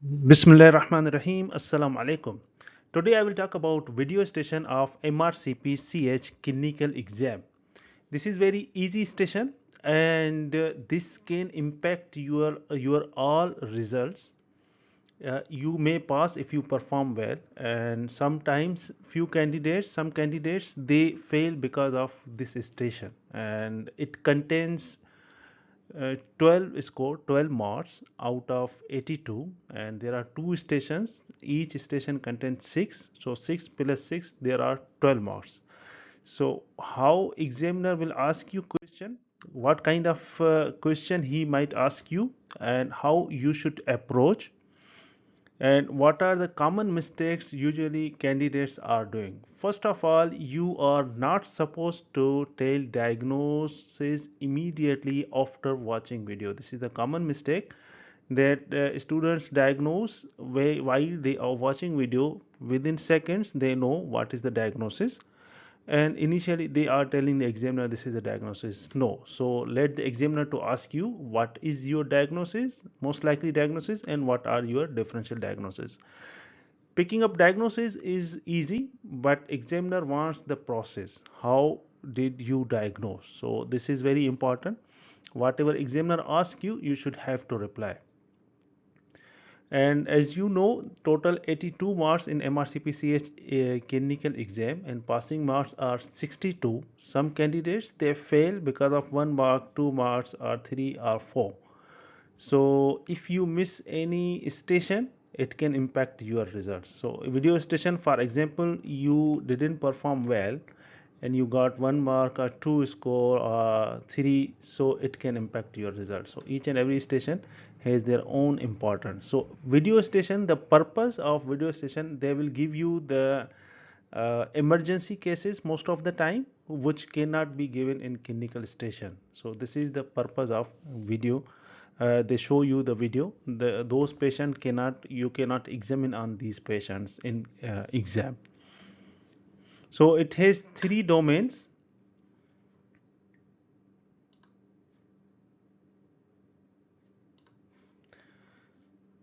Bismillahirrahmanirrahim. Assalamu alaikum. Today I will talk about video station of MRCPCH clinical exam. This is very easy station and this can impact your all results. You may pass if you perform well, and sometimes some candidates they fail because of this station, and it contains 12 marks out of 82, and there are two stations. Each station contains 6, so 6 plus 6 there are 12 marks. So how examiner will ask you question, what kind of question he might ask you, and how you should approach, and what are the common mistakes usually candidates are doing. First of all, you are not supposed to tell diagnosis immediately after watching video. This is the common mistake that students diagnose while they are watching video. Within seconds they know what is the diagnosis, and initially they are telling the examiner this is a diagnosis. No, so let the examiner to ask you what is your diagnosis, most likely diagnosis, and what are your differential diagnosis. Picking up diagnosis is easy, but examiner wants the process, how did you diagnose. So this is very important. Whatever examiner asks you, you should have to reply. And as you know, total 82 marks in MRCPCH clinical exam, and passing marks are 62. Some candidates they fail because of 1 mark, 2 marks, or 3 or 4. So if you miss any station, it can impact your results. So video station, for example, you didn't perform well and you got 1 mark or 2 score or 3, so it can impact your results. So each and every station has their own importance. So video station, the purpose of video station, they will give you the emergency cases most of the time, which cannot be given in clinical station. So this is the purpose of video. They show you the video. Those patients you cannot examine on these patients in exam. So it has 3 domains.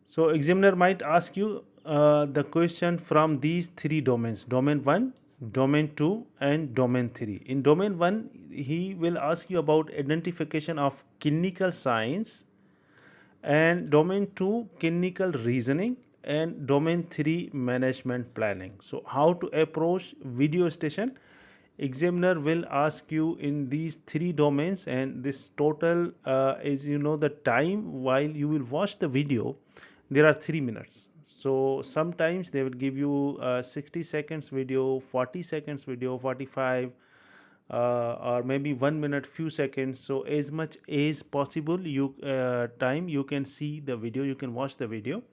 So examiner might ask you the question from these 3 domains: domain 1, domain 2, and domain 3. In domain 1, he will ask you about identification of clinical signs, and domain 2 clinical reasoning, and domain 3 management planning. So how to approach video station, examiner will ask you in these 3 domains, and this total is, the time while you will watch the video, there are 3 minutes. So sometimes they will give you 60 seconds video, 40 seconds video, 45, or maybe 1 minute few seconds. So as much as possible you time you can see the video, you can watch the video.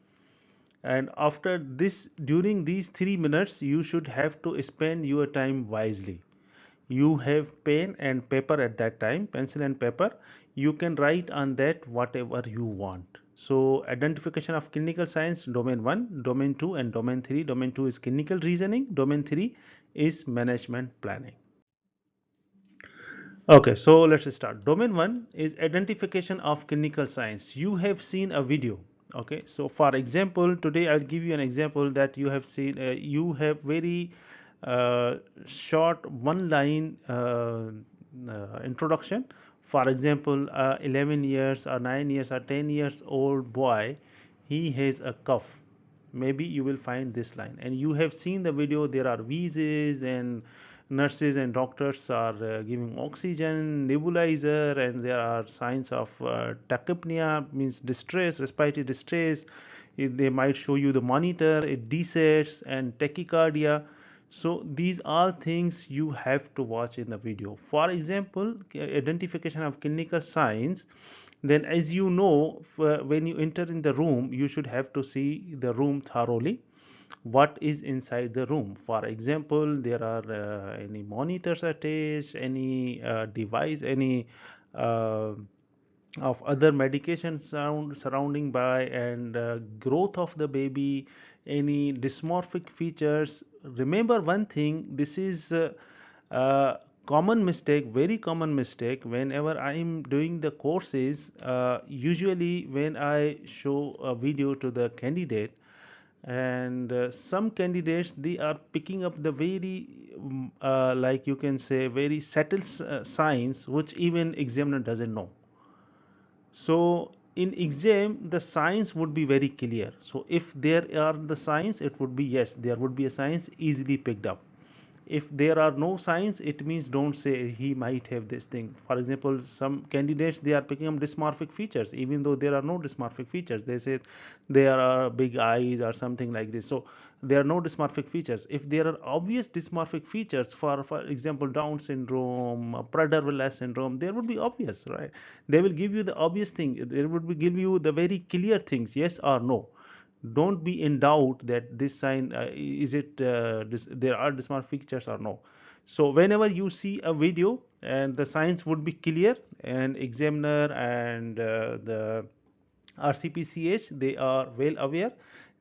And after this, during these 3 minutes, you should have to spend your time wisely. You have pen and paper at that time, pencil and paper. You can write on that whatever you want. So identification of clinical science, domain 1, domain 2, and domain 3. Domain 2 is clinical reasoning, domain 3 is management planning. Okay, so let's start. Domain 1 is identification of clinical science. You have seen a video. Okay, so for example, today I'll give you an example that you have seen. You have very uh, short one line introduction. For example, 11 years or 9 years or 10 years old boy, he has a cough. Maybe you will find this line, and you have seen the video. There are wheezes, and nurses and doctors are giving oxygen, nebulizer, and there are signs of tachypnea, means distress, respiratory distress. They might show you the monitor, it desets, and tachycardia. So these are things you have to watch in the video. For example, identification of clinical signs, then as you know, when you enter in the room, you should have to see the room thoroughly, what is inside the room. For example, there are any monitors attached, any device, any uh, of other medications surrounding by, and growth of the baby, any dysmorphic features. Remember one thing, this is uh, common mistake, very common mistake whenever I am doing the courses. Usually when I show a video to the candidate, and some candidates, they are picking up the very like you can say very subtle signs which even examiner doesn't know. So in exam the signs would be very clear. So if there are the signs, it would be yes, there would be a signs easily picked up. If there are no signs, it means don't say he might have this thing. For example, some candidates, they are picking up dysmorphic features even though there are no dysmorphic features. They say there are big eyes or something like this. So there are no dysmorphic features. If there are obvious dysmorphic features, for example Down syndrome, Prader-Willi syndrome, there would be obvious, right? They will give you the obvious thing. They would be give you the very clear things, yes or no. Don't be in doubt that this sign is it there are dysmorphic features or no. So whenever you see a video and the signs would be clear, and examiner and the RCPCH, they are well aware.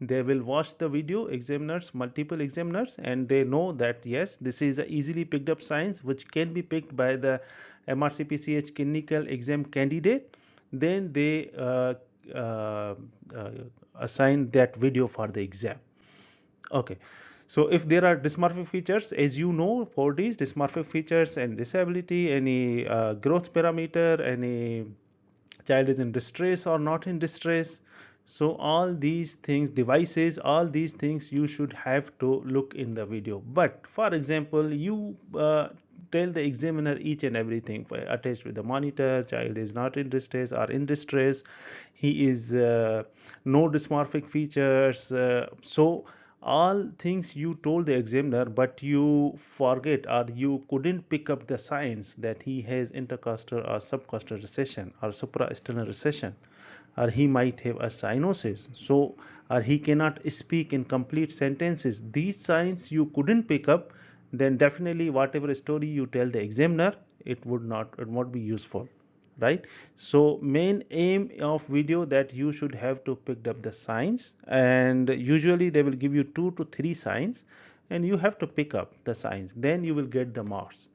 They will watch the video, examiners, multiple examiners, and they know that yes, this is a easily picked up signs which can be picked by the MRCPCH clinical exam candidate. Then they uh, uh, assign that video for the exam. Okay. So if there are dysmorphic features, as you know, for these dysmorphic features and disability, any growth parameter, any child is in distress or not in distress, so all these things, devices, all these things you should have to look in the video. But for example, you tell the examiner each and everything attached with the monitor, child is not in distress or in distress, he is no dysmorphic features, so all things you told the examiner, but you forget or you couldn't pick up the signs that he has intercostal or subcostal recession or suprasternal recession, or he might have a cyanosis, so or he cannot speak in complete sentences. These signs you couldn't pick up, then definitely whatever story you tell the examiner, it won't be useful, right? So main aim of video that you should have to pick up the signs, and usually they will give you 2 to 3 signs, and you have to pick up the signs, then you will get the marks.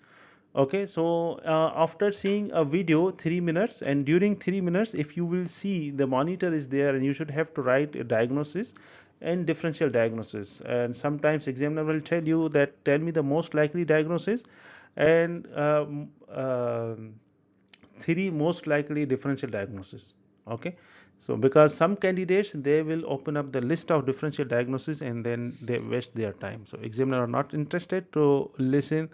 Okay, so after seeing a video 3 minutes, and during 3 minutes if you will see the monitor is there, and you should have to write a diagnosis and differential diagnosis, and sometimes examiner will tell you that tell me the most likely diagnosis, and 3 most likely differential diagnosis. Okay, so because some candidates, they will open up the list of differential diagnosis and then they waste their time, so examiner are not interested to listen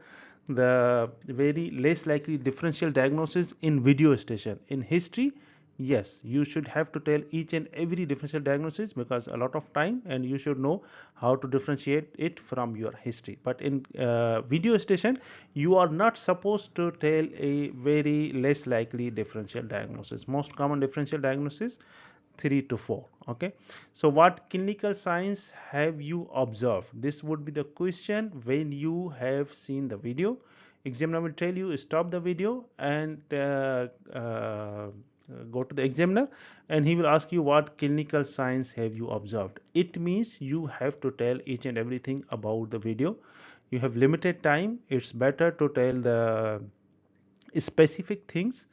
the very less likely differential diagnosis in video station. In history, yes, you should have to tell each and every differential diagnosis because a lot of time, and you should know how to differentiate it from your history. But in video station, you are not supposed to tell a very less likely differential diagnosis. Most common differential diagnosis 3 to 4. Okay, so what clinical signs have you observed? This would be the question when you have seen the video. Examiner will tell you stop the video and go to the examiner, and he will ask you what clinical signs have you observed. It means you have to tell each and everything about the video. You have limited time, it's better to tell the specific things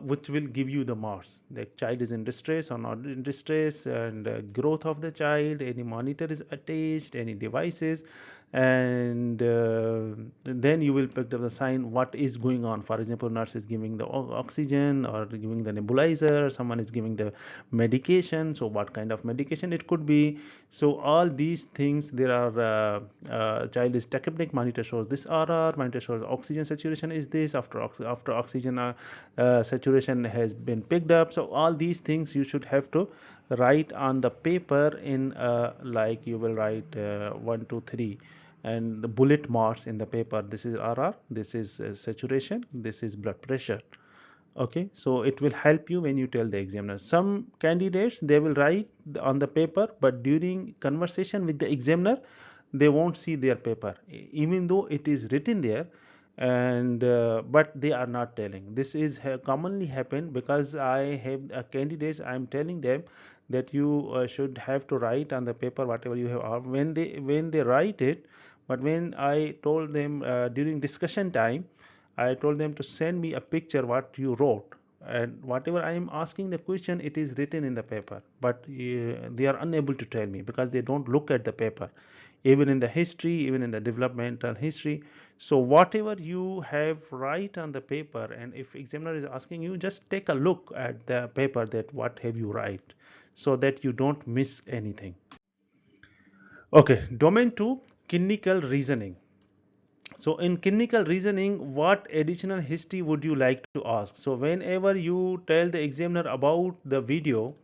which will give you the marks. The child is in distress or not in distress, and growth of the child, any monitor is attached, any devices, and then you will pick up the sign what is going on. For example, nurse is giving the oxygen or giving the nebulizer, someone is giving the medication, so what kind of medication it could be. So all these things, there are child is tachypneic, monitor shows this RR, monitor shows oxygen saturation is this, after oxygen saturation has been picked up. So all these things you should have to write on the paper in like you will write 1 2 3 and the bullet marks in the paper. This is RR, this is saturation, this is blood pressure. Okay, so it will help you when you tell the examiner. Some candidates, they will write on the paper, but during conversation with the examiner, they won't see their paper even though it is written there, and but they are not telling. This is commonly happen because I have candidates, I am telling them that you should have to write on the paper whatever you have. When they write it, But when I told them during discussion time, I told them to send me a picture what you wrote, and whatever I am asking the question, it is written in the paper, but they are unable to tell me because they don't look at the paper, even in the history, even in the developmental history. So whatever you have write on the paper, and if examiner is asking you, just take a look at the paper that what have you write, so that you don't miss anything. Okay, domain 2, clinical reasoning. So in clinical reasoning, what additional history would you like to ask? So whenever you tell the examiner about the video,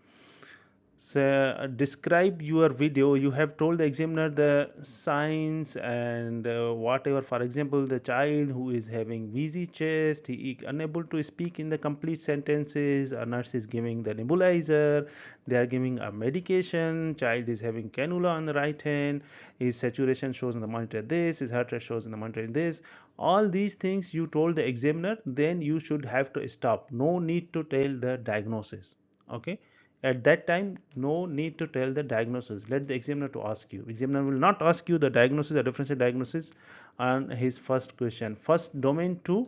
so describe your video, you have told the examiner the signs and whatever. For example, the child who is having wheezy chest, he is unable to speak in the complete sentences, a nurse is giving the nebulizer, they are giving a medication, child is having cannula on the right hand, his saturation shows on the monitor this, his heart rate shows in the monitor this. All these things you told the examiner, then you should have to stop, no need to tell the diagnosis. Okay, at that time, no need to tell the diagnosis. Let the examiner to ask you. Examiner will not ask you the diagnosis or differential diagnosis on his first question. First, domain 2,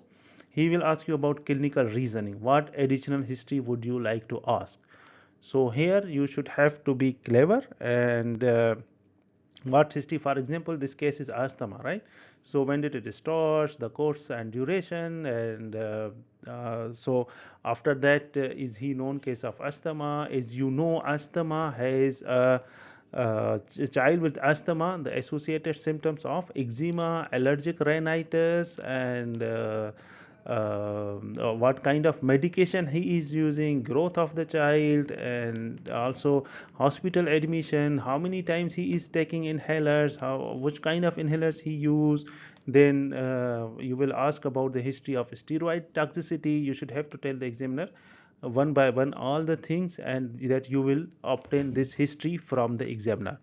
he will ask you about clinical reasoning. What additional history would you like to ask? So here you should have to be clever and what history. For example, this case is asthma, right? So when did it start, the course and duration, and so after that, is he known case of asthma? As you know, asthma has child with asthma, the associated symptoms of eczema, allergic rhinitis, and what kind of medication he is using, growth of the child, and also hospital admission, how many times he is taking inhalers, which kind of inhalers he use. Then you will ask about the history of steroid toxicity. You should have to tell the examiner one by one all the things, and that you will obtain this history from the examiner.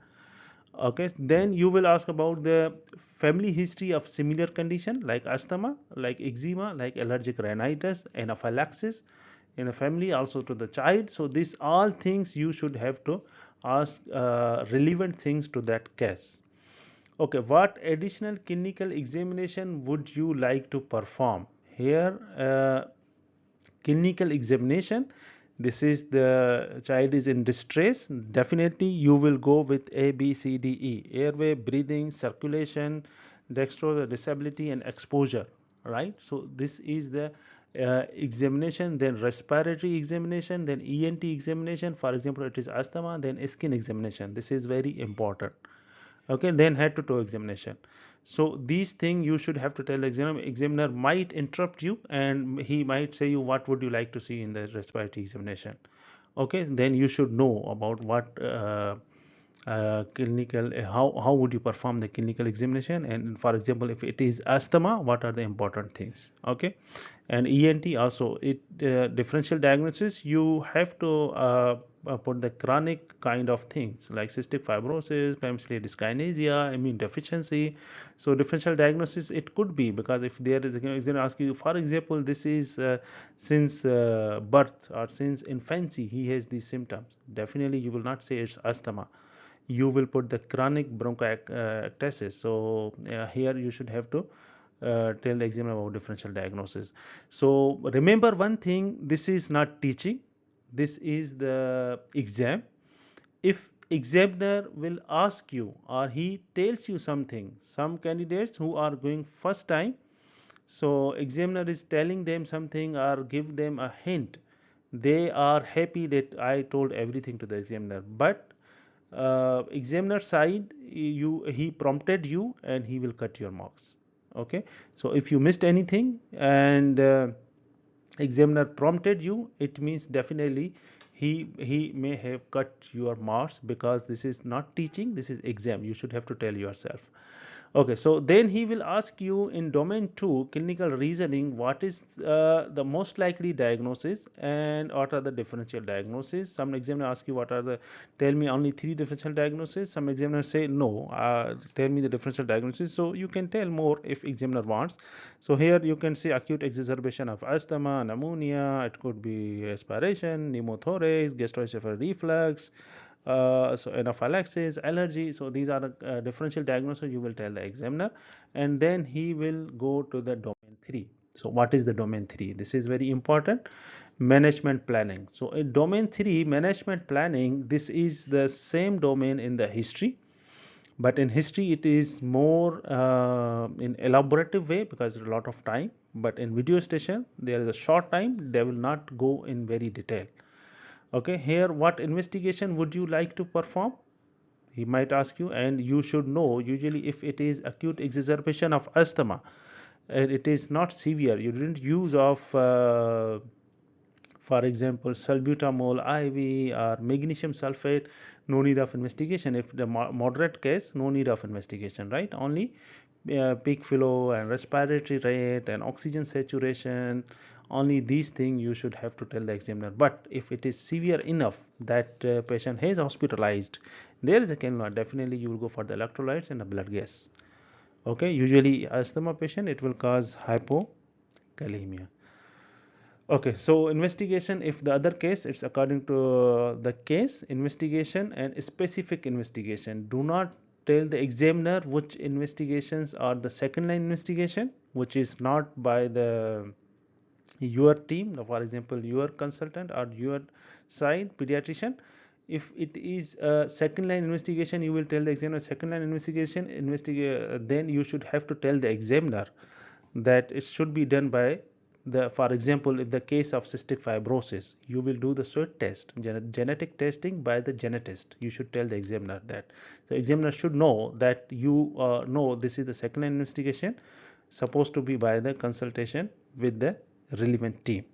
Okay, then you will ask about the family history of similar condition like asthma, like eczema, like allergic rhinitis, anaphylaxis in a family, also to the child. So these all things you should have to ask relevant things to that case. Okay, what additional clinical examination would you like to perform? Here, clinical examination, this is the child is in distress, definitely you will go with A, B, C, D, E: airway, breathing, circulation, dextrose, disability, and exposure, right? So this is the examination. Then respiratory examination, then ENT examination. For example, it is asthma, then skin examination, this is very important. Okay, then head to toe examination. So these things you should have to tell the examiner. Examiner might interrupt you and he might say you, what would you like to see in the respiratory examination? Okay, then you should know about what clinical, how would you perform the clinical examination, and for example, if it is asthma, what are the important things? Okay, and ENT also, it differential diagnosis, you have to put the chronic kind of things like cystic fibrosis, primarily dyskinesia, immune deficiency. So differential diagnosis, it could be, because if there is going to ask you, for example, this is since birth or since infancy he has these symptoms, definitely you will not say it's asthma, you will put the chronic bronchiectasis. So here you should have to tell the examiner about differential diagnosis. So remember one thing, this is not teaching, this is the exam. If examiner will ask you or he tells you something, some candidates who are going first time, so examiner is telling them something or give them a hint, they are happy that I told everything to the examiner. But examiner side, he prompted you and he will cut your marks. Okay, so if you missed anything and examiner prompted you, it means definitely he may have cut your marks, because this is not teaching, this is exam, you should have to tell yourself. Okay, so then he will ask you in domain 2, clinical reasoning, what is the most likely diagnosis and what are the differential diagnosis. Some examiner ask you what are the, tell me only 3 differential diagnosis. Some examiners say no, tell me the differential diagnosis. So you can tell more if examiner wants. So here you can say acute exacerbation of asthma, pneumonia, it could be aspiration, pneumothorax, gastroesophageal reflux, So anaphylaxis, allergy. So these are the differential diagnosis you will tell the examiner, and then he will go to the domain 3. So what is the domain 3? This is very important. Management planning. So in domain 3, management planning, this is the same domain in the history, but in history it is more in elaborative way because a lot of time, but in video station there is a short time, they will not go in very detail. Okay, here what investigation would you like to perform, he might ask you, and you should know usually if it is acute exacerbation of asthma and it is not severe, you didn't use of for example salbutamol IV or magnesium sulfate, no need of investigation. If the moderate case, no need of investigation, right? Only peak flow and respiratory rate and oxygen saturation, only these things you should have to tell the examiner. But if it is severe enough that patient is hospitalized, there is a cannula, definitely you will go for the electrolytes and the blood gas. Okay, usually asthma patient it will cause hypokalemia. Okay, so investigation, if the other case, it's according to the case, investigation and specific investigation. Do not tell the examiner which investigations are the second line investigation, which is not by the your team, for example, your consultant or your side pediatrician. If it is a second line investigation, you will tell the examiner second line investigation, then you should have to tell the examiner that it should be done by the, for example, if the case of cystic fibrosis, you will do the sweat test, genetic testing by the genetist. You should tell the examiner that. The examiner should know that you know this is the second line investigation, supposed to be by the consultation with the relevant team.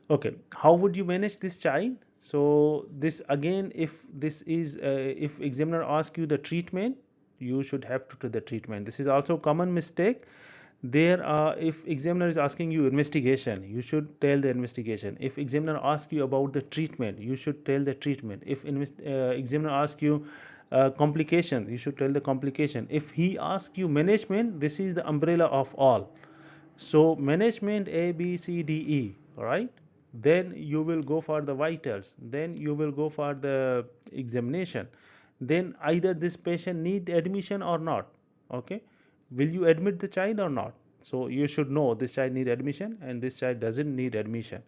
Okay, how would you manage this child? So this again, if this is if examiner ask you the treatment, you should have to do the treatment. This is also common mistake. There are, if examiner is asking you investigation, you should tell the investigation. If examiner asks you about the treatment, you should tell the treatment. If examiner asks you complication, you should tell the complication. If he asks you management, this is the umbrella of all. So management A, B, C, D, E, right? Then you will go for the vitals. Then you will go for the examination. Then either this patient need admission or not. Okay, will you admit the child or not? So you should know this child need admission and this child doesn't need admission.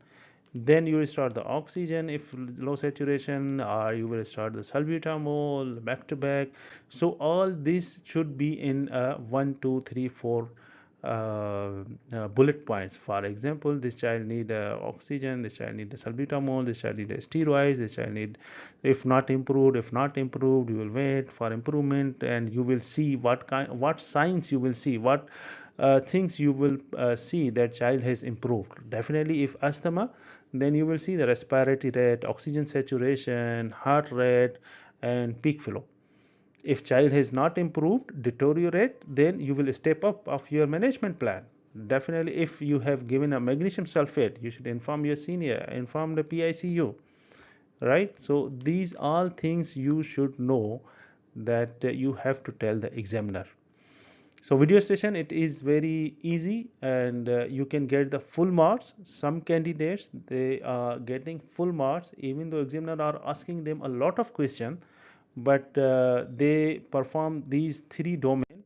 Then you will start the oxygen if low saturation, or you will start the salbutamol back to back. So all this should be in 1, 2, 3, 4 bullet points. For example, this child need oxygen, this child need the salbutamol, this child need steroids, this child need, if not improved, you will wait for improvement, and you will see what signs you will see, what things you will see that child has improved. Definitely if asthma, then you will see the respiratory rate, oxygen saturation, heart rate, and peak flow. If child has not improved, deteriorate, then you will step up of your management plan. Definitely if you have given a magnesium sulfate, you should inform your senior, inform the PICU, right? So these all things you should know that you have to tell the examiner. So video station, it is very easy, and you can get the full marks. Some candidates, they are getting full marks even though examiner are asking them a lot of question, but they perform these three domain,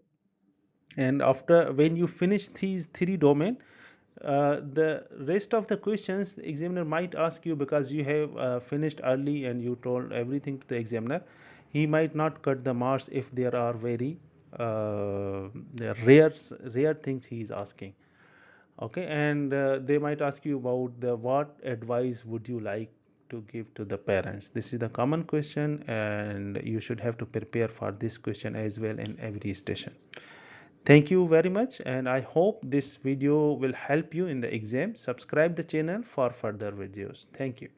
and after when you finish these three domain, the rest of the questions the examiner might ask you, because you have finished early and you told everything to the examiner, he might not cut the marks if there are very uh, rare things he is asking. Okay, and they might ask you about the what advice would you like to give to the parents. This is the common question, and you should have to prepare for this question as well in every station. Thank you very much, and I hope this video will help you in the exam. Subscribe the channel for further videos. Thank you.